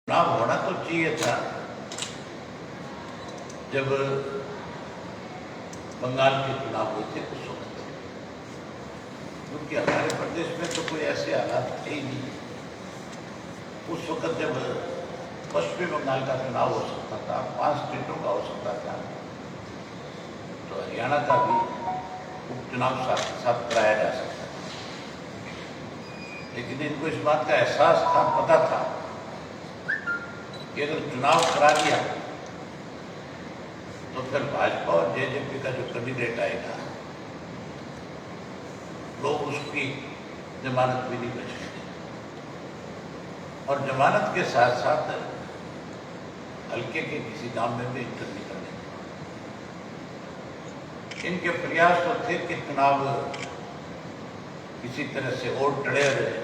चुनाव होना तो चाहिए था जब बंगाल के चुनाव हुए थे उस वक्त, क्योंकि हमारे प्रदेश में तो कोई ऐसे हालात थे ही नहीं। उस वक्त जब पश्चिमी बंगाल का चुनाव हो सकता था, 5 स्टेटों का हो सकता था, तो हरियाणा का भी उपचुनाव साथ साथ कराया जा सकता था। लेकिन इनको इस बात का एहसास था, पता था कि अगर चुनाव करा दिया तो फिर भाजपा और जेजेपी का जो कैंडिडेट आएगा, लोग उसकी जमानत भी नहीं बचेंगे, और जमानत के साथ साथ हल्के के किसी गांव में भी इंटर नहीं करने। इनके प्रयास तो थे कि चुनाव किसी तरह से और टड़े रहे।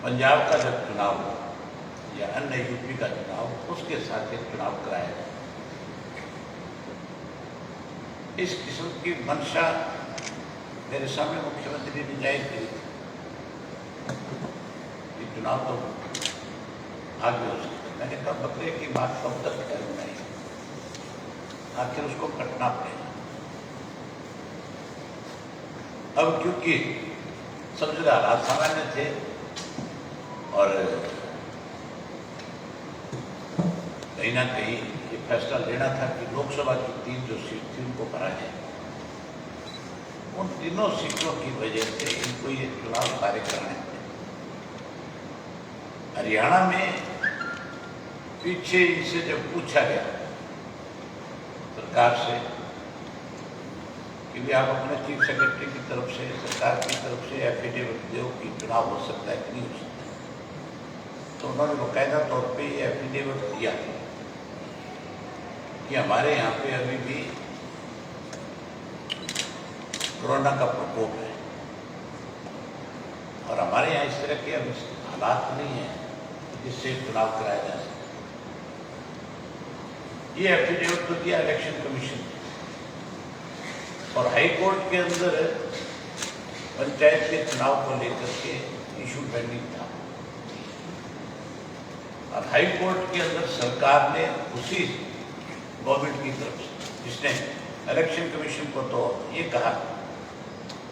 पंजाब का जब चुनाव हो या अन्य यूपी का चुनाव, उसके साथ एक चुनाव कराया जाए। इस किस्म की मंशा मेरे सामने मुख्यमंत्री ने जाहिर करी थी कि चुनाव तो आगे हो सकता है। मैंने कहा बकरे की बात कब तक करूँ नहीं, आखिर उसको कटना पड़ेगा। अब क्योंकि सब जगह हालात सामान्य थे और कहीं ना कहीं ये फैसला लेना था कि लोकसभा की 3 जो सीट थी उनको भरा जाए। उन तीनों सीटों की वजह से इनको ये चुनाव कार्य कराने पड़े। हरियाणा में पीछे इनसे जब पूछा गया सरकार से कि भी आप अपने चीफ सेक्रेटरी की तरफ से, सरकार की तरफ से एफिडेविट दो कि चुनाव हो सकता है कि नहीं हो सकता, तो उन्होंने बाकायदा तौर पे ये एफिडेविट दिया कि हमारे यहाँ पे अभी भी कोरोना का प्रकोप है और हमारे यहाँ इस तरह के अभी हालात नहीं है जिससे चुनाव कराया जा सके। ये एफिडेविट तो दिया इलेक्शन कमीशन ने, और हाई कोर्ट के अंदर पंचायत के चुनाव को लेकर के इशू पेंडिंग था, और हाई कोर्ट के अंदर सरकार ने उसी गवर्नमेंट की तरफ से, जिसने इलेक्शन कमीशन को तो ये कहा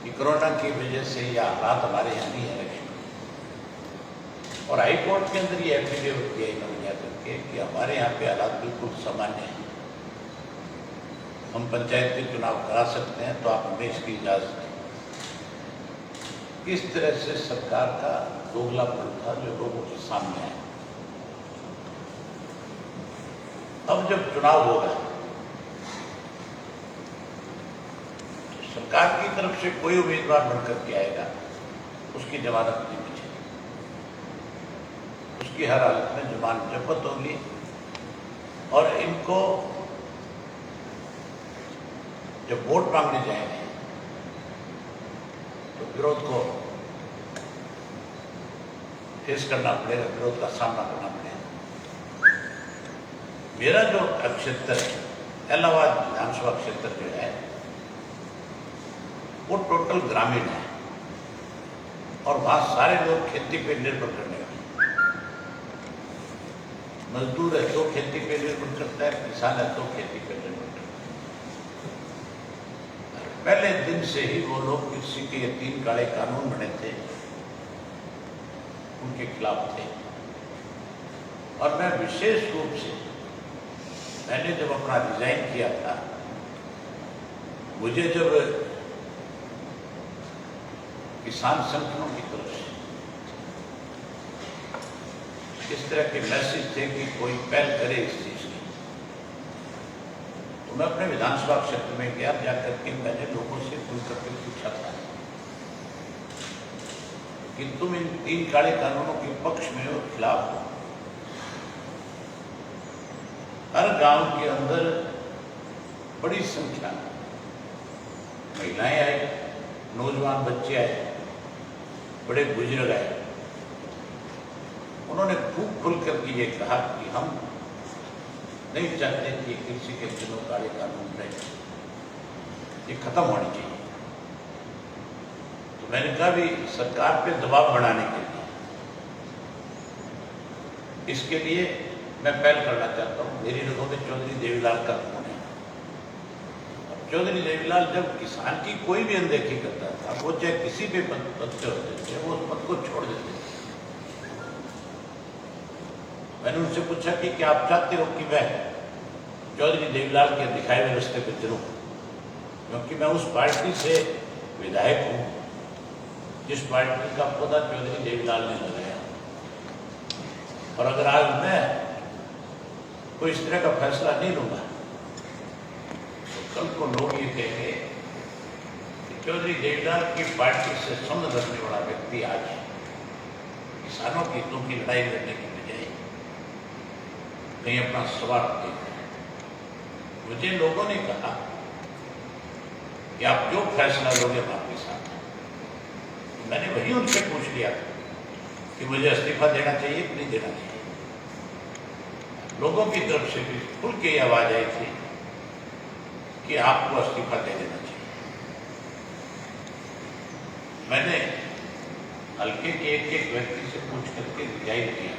कि कोरोना की वजह से यह हालात हमारे यहाँ नहीं है इलेक्शन, और हाई कोर्ट के अंदर ये एफिडेविट दिया इन्होंने जाकर के कि हमारे यहाँ पे हालात बिल्कुल सामान्य हैं, हम पंचायत के चुनाव करा सकते हैं, तो आप हमें इसकी इजाजत दें। किस तरह से सरकार का दोगलापन था जो लोगों के सामने आया। अब जब चुनाव होगा तो सरकार की तरफ से कोई उम्मीदवार बनकर के आएगा, उसकी जमानत नहीं बचेगी, उसकी हर हालत में जमानत जब्त होगी, और इनको जब वोट मांगने जाएंगे तो विरोध को फेस करना पड़ेगा, विरोध का सामना करना पड़ेगा। मेरा जो क्षेत्र है, इलाहाबाद विधानसभा क्षेत्र जो है, वो टोटल ग्रामीण है, और वहाँ सारे लोग खेती पे निर्भर करने वाले। मजदूर है तो खेती पे निर्भर करता है, किसान है तो खेती पे निर्भर करता है। पहले दिन से ही वो लोग कृषि के 3 काले कानून बने थे, उनके खिलाफ थे। और मैं विशेष रूप से, मैंने जब अपना रिजाइन किया था, मुझे जब किसान संगठनों की तरफ से इस तरह के मैसेज थे कि कोई पहल करे इस चीज की, तो मैं अपने विधानसभा क्षेत्र में गया, जाकर के मैंने लोगों से खुल करके पूछा था कि तुम इन 3 काले कानूनों के पक्ष में और खिलाफ हो। हर गांव के अंदर बड़ी संख्या महिलाएं आए, नौजवान बच्चे आए, बड़े बुजुर्ग आए। उन्होंने खूब खुल करके ये कहा कि हम नहीं चाहते कि कृषि के 3 काले कानून रहे, ये खत्म होनी चाहिए। तो मैंने कहा भी सरकार पे दबाव बढ़ाने के लिए इसके लिए मैं पहल करना चाहता हूँ। मेरी नज़रों में चौधरी देवीलाल का खून है। चौधरी देवीलाल जब किसान की कोई भी अनदेखी करता था, वो चाहे किसी भी पद से होते थे, वो उस पद को छोड़ देते थे। मैंने उनसे पूछा कि क्या आप चाहते हो कि मैं चौधरी देवीलाल के दिखाए हुए रास्ते पर चलूं, क्योंकि मैं उस पार्टी से विधायक हूं जिस पार्टी का पौधा चौधरी देवीलाल ने लगाया। और अगर आज मैं कोई इस तरह का फैसला नहीं लूंगा तो कल को लोग ये कहेंगे कि चौधरी देवीलाल की पार्टी से संबंध रखने वाला व्यक्ति आज किसानों की हितों की लड़ाई लड़ने की बजाय कहीं अपना स्वार्थ देख रहे हैं। मुझे लोगों ने कहा कि आप जो फैसला लोगे हम आपके साथ हैं। तो मैंने वही उनसे पूछ लिया कि मुझे इस्तीफा देना चाहिए कि नहीं देना चाहिए। लोगों की तरफ से भी खुल के आवाज आई थी कि आपको इस्तीफा दे देना चाहिए। मैंने हल्के के एक व्यक्ति से पूछ करके रिजाइन किया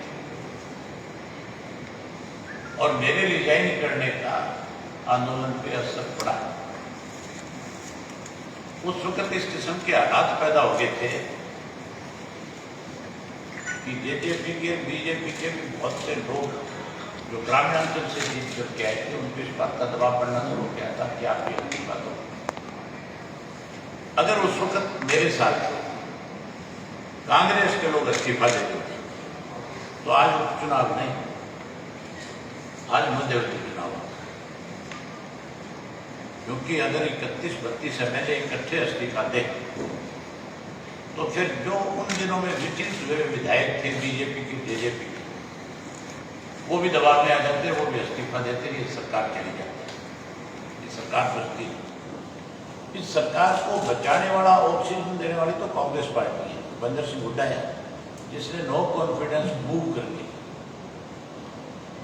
और मेरे रिजाइन करने का आंदोलन पे असर पड़ा। उस वक्त इस किस्म के हालात पैदा हो गए थे कि जेजेपी के बीजेपी के भी बहुत से लोग जो ग्रामीणांचल से जीत करके आए थे, उन पर इस बात का दबाव पड़ना शुरू हो गया था कि आप ये इस्तीफा दो। अगर उस वक्त मेरे साथ कांग्रेस के लोग इस्तीफा देते थे तो आज उपचुनाव नहीं, आज मध्यवर्ती चुनाव होता। क्योंकि अगर 31-32 एमएलए इकट्ठे इस्तीफा दे तो फिर जो उन दिनों में विचित हुए विधायक थे बीजेपी की जेजेपी के, वो भी दबाव में आ जाते, वो भी इस्तीफा देते, ये सरकार चली जाती, ये सरकार बचती। इस सरकार को बचाने वाला, ऑक्सीजन देने वाली तो कांग्रेस पार्टी है, बंदर सिंह हुड्डा है, जिसने नो कॉन्फिडेंस मूव करके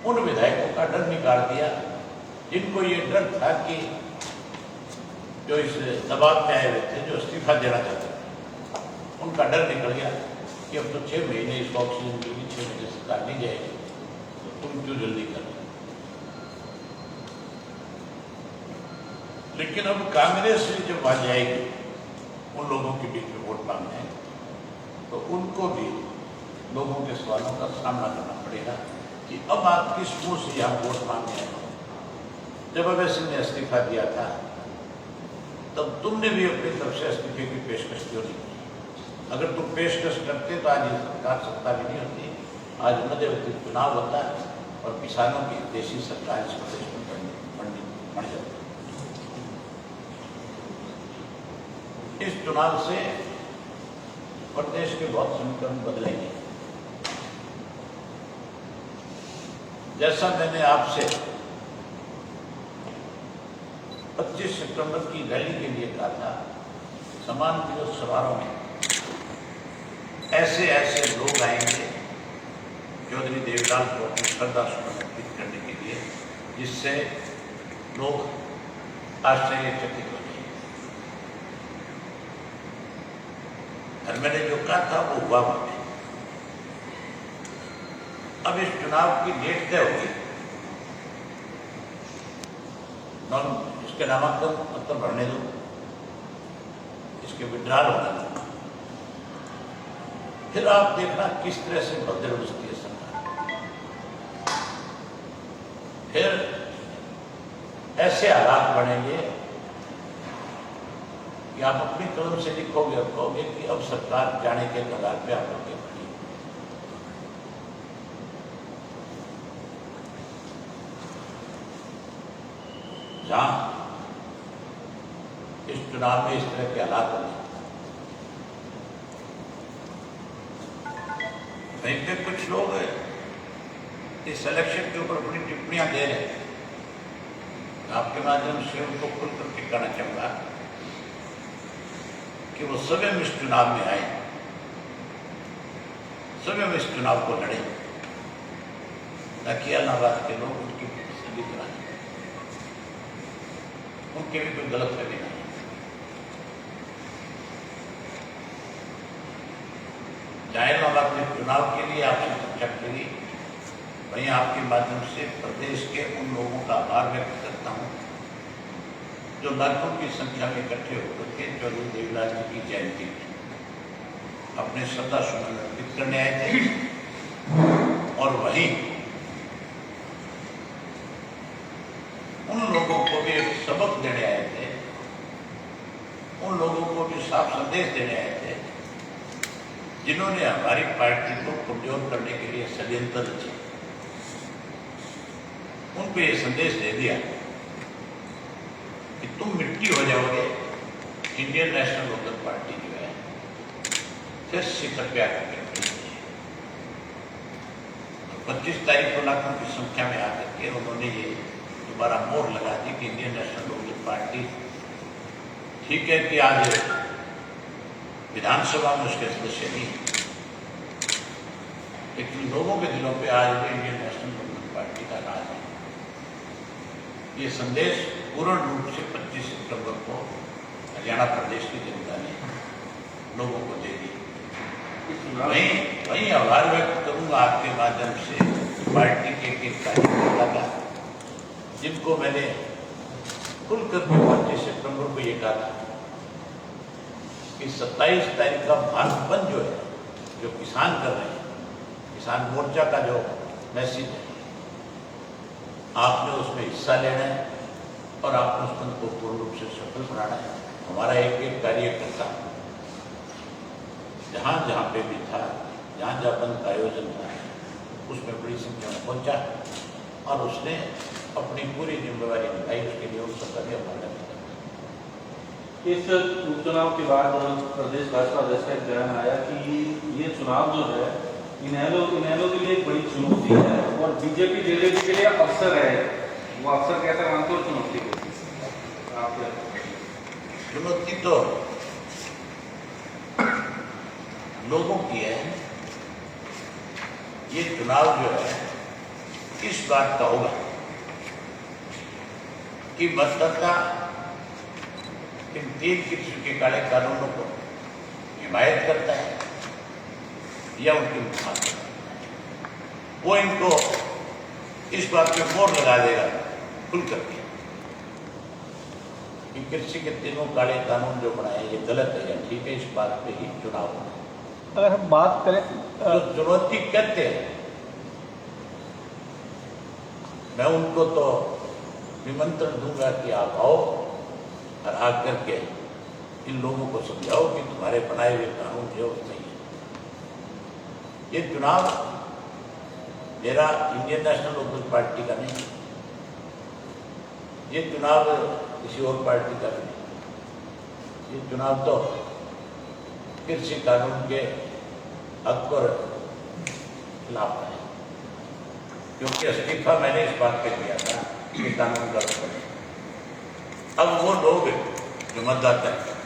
उन विधायकों का डर निकाल दिया जिनको ये डर था कि जो इस दबाव में आए हुए थे, जो इस्तीफा देना चाहते थे, उनका डर निकल गया कि अब तो 6 महीने इसको ऑक्सीजन मिलेगी, 6 महीने सरकार नहीं जाएगी, तो तुम क्यों जल्दी कर। लेकिन अब कांग्रेस भी जब आ जाएगी उन लोगों के बीच में वोट मांगने, तो उनको भी लोगों के सवालों का सामना करना पड़ेगा कि अब आप किस मुंह से यहाँ वोट मांगने आए। जब अभय सिंह ने इस्तीफा दिया था तब तुमने भी अपनी तरफ से इस्तीफे की पेशकश क्यों नहीं की? अगर तुम पेशकश करते तो आज ये सरकार सत्ता भी नहीं होती, आज मध्यवर्ती चुनाव होता है और किसानों की देशी सरकार इस प्रदेश में बन जाती। इस चुनाव से प्रदेश के बहुत समीकरण बदलेंगे। जैसा मैंने आपसे 25 सितंबर की रैली के लिए कहा था, सम्मान दिवस समारोह में ऐसे ऐसे लोग आएंगे चौधरी देवीलाल को अपनी श्रद्धा सुमन अर्पित करने के लिए, जिससे लोग आश्चर्यचकित हो जाएंगे। और मैंने जो कहा था वो हुआ वहां। अब इस चुनाव की डेट तय होगी, इसके नामांकन पत्र भरने दो, इसके विड्रॉल होने दो, फिर आप देखना किस तरह से बदल बसती है सरकार। फिर ऐसे हालात बनेंगे कि आप अपनी कलम से लिखोगे और कहोगे कि अब सरकार जाने के कगार पे आप लोग खड़ी। जहां इस चुनाव में इस तरह के हालात बने, वहीं पे कुछ लोग इस इलेक्शन के ऊपर बड़ी टिप्पणियां दे रहे हैं। आपके माध्यम से उनको खुल करके कहना चाहूंगा कि वो स्वयं इस चुनाव में आए, स्वयं इस चुनाव को लड़े, ताकि इलाहाबाद के लोग उनकी तसल्ली कराएं, उनके भी कोई गलत फहमी नहीं। इलाहाबाद ने चुनाव के लिए आपसे चर्चा करी वहीं आपके माध्यम से प्रदेश के उन लोगों का आभार व्यक्त करता हूँ जो लाखों की संख्या में इकट्ठे होकर के चौधरी देवीलाल जी की जयंती में अपने श्रद्धा सुमन अर्पित करने आए थे। और वहीं उन लोगों को भी एक सबक देने आए थे, उन लोगों को भी साफ संदेश देने आए थे जिन्होंने हमारी पार्टी को कमजोर करने के लिए षड्यंत्र रचे। उनको ये संदेश दे दिया कि तुम मिट्टी हो जाओगे, इंडियन नेशनल लोकदल पार्टी जो है फिर शिखर पे आकर के 25 तारीख को लाखों की संख्या में आकर के उन्होंने ये दोबारा मोहर लगा दी कि इंडियन नेशनल लोकदल पार्टी ठीक है कि आज विधानसभा में उसके सदस्य नहीं, लेकिन लोगों के दिलों पे आज भी इंडियन नेशनल लोकदल पार्टी का राज है। ये संदेश पूर्ण रूप से 25 सितंबर को हरियाणा प्रदेश की जनता ने लोगों को दे दी। वहीं आभार व्यक्त करूंगा आपके माध्यम से पार्टी के एक कार्यकर्ता का, जिनको मैंने खुलकर 25 सितंबर को ये कहा था कि 27 तारीख का भारत बंद जो है, जो किसान कर रहे हैं, किसान मोर्चा का जो मैसेज है, आपने उसमें हिस्सा लेना है और आपने उस बंद को पूर्ण रूप से सफल बनाना है। हमारा एक एक कार्यकर्ता जहाँ जहाँ पे भी था, जहाँ जहाँ बंद का आयोजन था, उसमें बड़ी संख्या में पहुँचा और उसने अपनी पूरी जिम्मेवारी निभाई। उसके लिए उन सबका भी आभार। इस उपचुनाव के बाद प्रदेश भाजपा अध्यक्ष का एक बयान आया कि ये चुनाव जो है इनेलो के लिए एक बड़ी चुनौती है और बीजेपी जेजेपी के लिए अवसर है। वो अवसर कैसे मानते हो चुनौती को? आप चुनौती तो लोगों की है। ये चुनाव जो है इस बात का होगा कि मतदाता इन 3 किस्म के काले कानूनों को हिमायत करता है या उनकी मुखालफत करता है। वो इनको इस बात पे मोहर लगा देगा खुल करके कि कृषि के 3 काले कानून जो बनाए ये गलत है या ठीक है, इस बात पे ही चुनाव होना। अगर हम बात करें जो चुनौती कहते हैं, मैं उनको तो निमंत्रण दूंगा कि आप आओ और आकर के इन लोगों को समझाओ कि तुम्हारे बनाए हुए कानून जो नहीं है। ये चुनाव मेरा इंडियन नेशनल लोकदल पार्टी का नहीं, ये चुनाव किसी और पार्टी का भी नहीं। ये चुनाव तो कृषि कानून के हक और खिलाफ है, क्योंकि इस्तीफा मैंने इस बात पे दिया था कि कानून गलत बने। अब वो लोग जो मतदाता है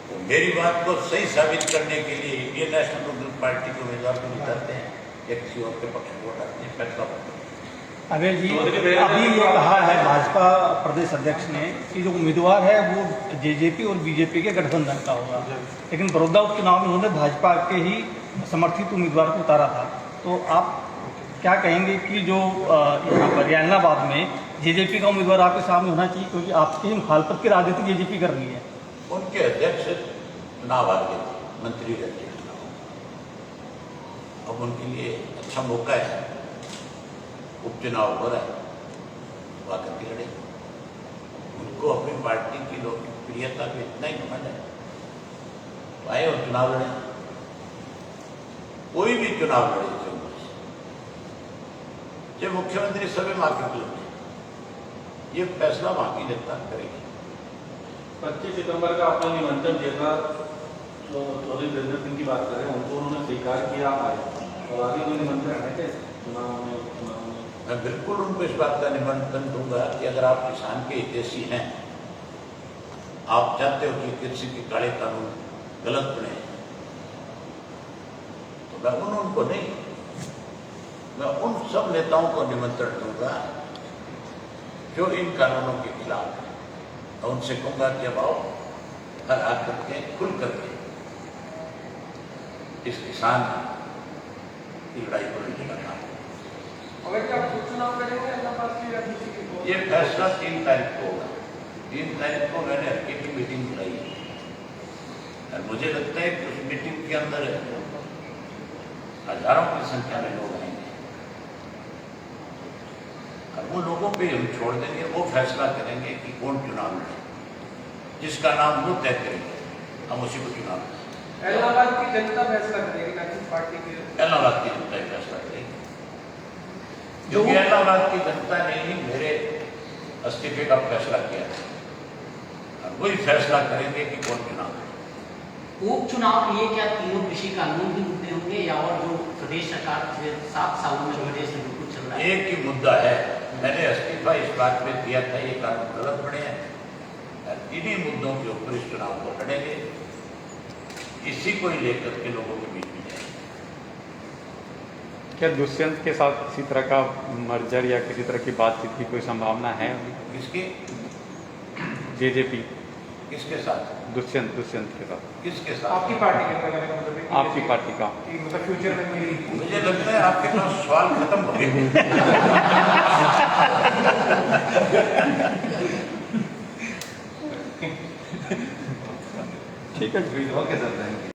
वो मेरी बात को सही साबित करने के लिए इंडियन नेशनल लोकदल पार्टी के उम्मीदवार को जिताते हैं या किसी और के पक्ष में वोट डालते हैं, फैसला होता है। अबे जी अभी ये कहा है भाजपा प्रदेश अध्यक्ष ने कि जो उम्मीदवार है वो जेजेपी और बीजेपी के गठबंधन का होगा, लेकिन बड़ौदा उपचुनाव में उन्होंने भाजपा के ही समर्थित उम्मीदवार को उतारा था। तो आप क्या कहेंगे कि जो यहाँ पर ऐलनाबाद में जेजेपी का उम्मीदवार आपके सामने होना चाहिए, क्योंकि आपकी मुखालफत की राजनीति जेजेपी कर रही है? उनके अध्यक्ष चुनाव आ गए, मंत्री रहते हैं, अब उनके लिए अच्छा मौका है, उपचुनाव हो रहा है, वो आकर के लड़े। उनको अपनी पार्टी की लोकप्रियता पे इतना ही घमंड है, तो आए और चुनाव लड़े। कोई भी चुनाव लड़े, जब मुख्यमंत्री सभी मार्केट लगे, ये फैसला वहां की जनता करेगी। 25 सितंबर का आपने निमंत्रण दिया था, तो चौधरी वीरेंद्र सिंह की बात करें, उनको उन्होंने स्वीकार किया आए, और आगे कोई निमंत्रण है क्या चुनाव में? मैं बिल्कुल उनको इस बात का निमंत्रण दूंगा कि अगर आप किसान के हितैषी हैं, आप चाहते हो कि कृषि के काले कानून गलत बने, तो मैं उनको नहीं, मैं उन सब नेताओं को निमंत्रण दूंगा जो इन कानूनों के खिलाफ है, और उनसे कहूंगा कि अब आओ घर आकर के खुल करके इस किसान की लड़ाई को लड़ने का काम। ये फैसला 3 तारीख को होगा। 3 तारीख को मैंने हल्के की मीटिंग बुलाई है और मुझे लगता है कि उस मीटिंग के अंदर हजारों की संख्या में लोग आएंगे और वो लोगों पे हम छोड़ देंगे, वो फैसला करेंगे कि कौन चुनाव लड़े, जिसका नाम वो तय करेंगे, हम उसी को चुनाव लड़ेंगे। इलाहाबाद की जनता फैसला करेगी, नेशनल पार्टी के इलाहाबाद की जनता ही फैसला करेगी, क्योंकि इलाहाबाद की जनता ने ही मेरे इस्तीफे का फैसला किया है और वही फैसला करेंगे कि कौन चुनाव लड़े। उपचुनाव के लिए क्या तीनों कृषि कानून भी मुद्दे होंगे या और जो प्रदेश सरकार पिछले 7 सालों में प्रदेश में बिल्कुल चल रहा है? एक ही मुद्दा है, मैंने इस्तीफा इस बात पे दिया था ये कानून गलत बने हैं, इन्हीं मुद्दों के ऊपर इस चुनाव को लड़ेंगे, इसी को ही लेकर के लोगों के बीच में जाएंगे। क्या दुष्यंत के साथ किसी तरह का मर्जर या किसी तरह की बातचीत की कोई संभावना है? किसकी? जेजेपी किसके साथ? दुष्यंत के साथ। किसके साथ? आपकी पार्टी के मतलब है आपकी पार्टी का? कि मतलब फ्यूचर में मेरी मुझे लगता है आपके पास सवाल खत्म हो गए। ठीक है। Okay sir, thank you.